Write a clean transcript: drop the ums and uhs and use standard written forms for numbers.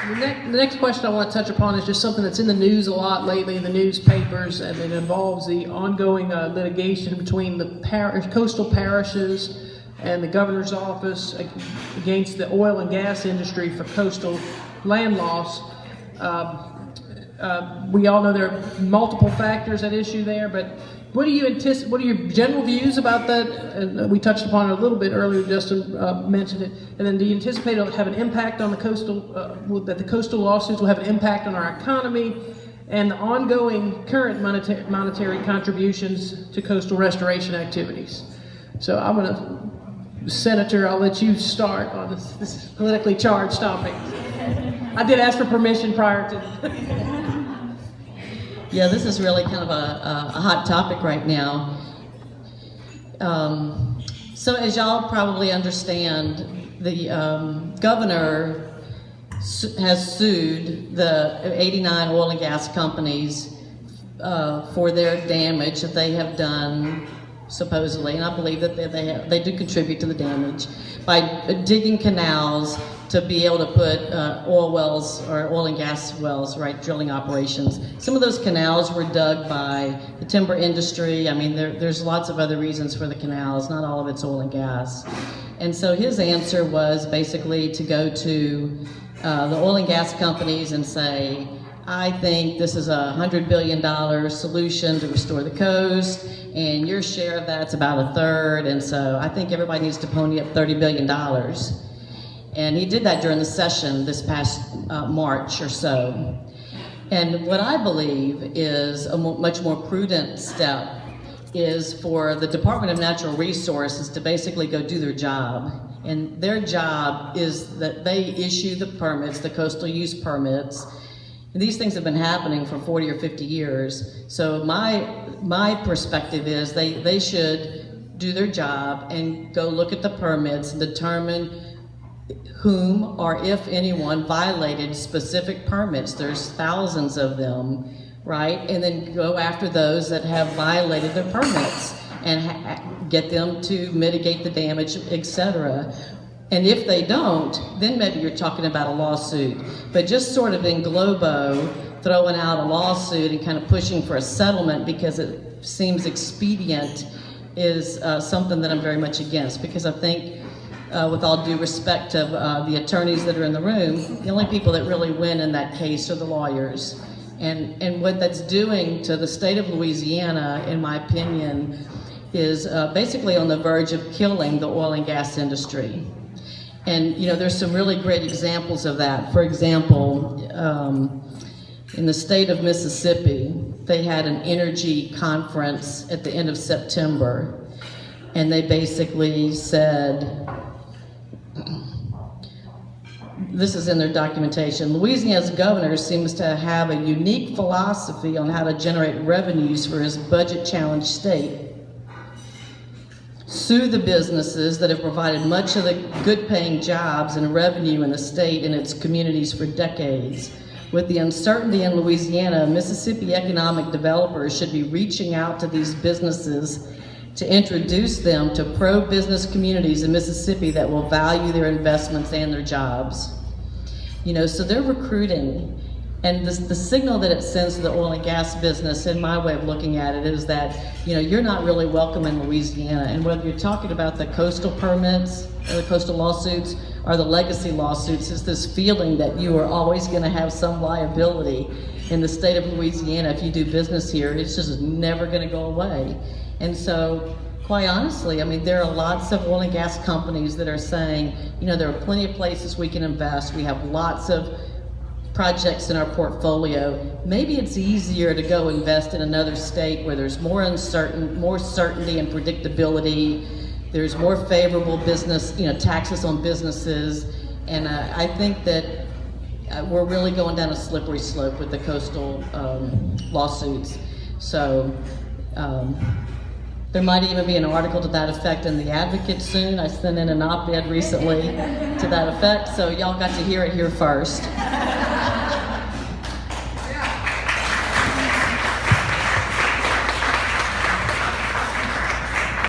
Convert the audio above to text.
The next question I want to touch upon is just something that's in the news a lot lately in the newspapers, and it involves the ongoing litigation between the coastal parishes and the governor's office against the oil and gas industry for coastal land loss. We all know there are multiple factors at issue there, but what are your general views about that? And we touched upon it a little bit earlier. Justin mentioned it. And then, do you anticipate it'll have an impact on the coastal? That the coastal lawsuits will have an impact on our economy and the ongoing current monetary contributions to coastal restoration activities? So, I'm gonna, Senator, I'll let you start on this politically charged topic. I did ask for permission prior to. Yeah, this is really kind of a hot topic right now. So as y'all probably understand, the governor has sued the 89 oil and gas companies for their damage that they have done, supposedly, and I believe that they do contribute to the damage by digging canals to be able to put oil wells or oil and gas wells, right, drilling operations. Some of those canals were dug by the timber industry. I mean, there's lots of other reasons for the canals, not all of it's oil and gas. And so his answer was basically to go to the oil and gas companies and say, I think this is $100 billion solution to restore the coast, and your share of that's about a third, and so I think everybody needs to pony up $30 billion. And he did that during the session this past March or so. And what I believe is a much more prudent step is for the Department of Natural Resources to basically go do their job. And their job is that they issue the permits, the coastal use permits. And these things have been happening for 40 or 50 years. So my perspective is they should do their job and go look at the permits and determine whom or if anyone violated specific permits. There's thousands of them, right? And then go after those that have violated their permits and get them to mitigate the damage, etc. And if they don't, then maybe you're talking about a lawsuit. But just sort of in globo, throwing out a lawsuit and kind of pushing for a settlement because it seems expedient is something that I'm very much against, because I think with all due respect to the attorneys that are in the room, the only people that really win in that case are the lawyers. And what that's doing to the state of Louisiana, in my opinion, is basically on the verge of killing the oil and gas industry. And you know, there's some really great examples of that. For example, in the state of Mississippi, they had an energy conference at the end of September, and they basically said, this is in their documentation, Louisiana's governor seems to have a unique philosophy on how to generate revenues for his budget-challenged state. Sue the businesses that have provided much of the good-paying jobs and revenue in the state and its communities for decades. With the uncertainty in Louisiana, Mississippi economic developers should be reaching out to these businesses to introduce them to pro-business communities in Mississippi that will value their investments and their jobs. You know, so they're recruiting, and the signal that it sends to the oil and gas business, in my way of looking at it, is that, you know, you're not really welcome in Louisiana. And whether you're talking about the coastal permits, or the coastal lawsuits, or the legacy lawsuits, it's this feeling that you are always gonna have some liability in the state of Louisiana if you do business here. It's just never gonna go away. And so, quite honestly, I mean, there are lots of oil and gas companies that are saying, you know, there are plenty of places we can invest. We have lots of projects in our portfolio. Maybe it's easier to go invest in another state where there's more certainty and predictability. There's more favorable business, you know, taxes on businesses. And I think that we're really going down a slippery slope with the coastal lawsuits. So, there might even be an article to that effect in The Advocate soon. I sent in an op-ed recently to that effect, so y'all got to hear it here first.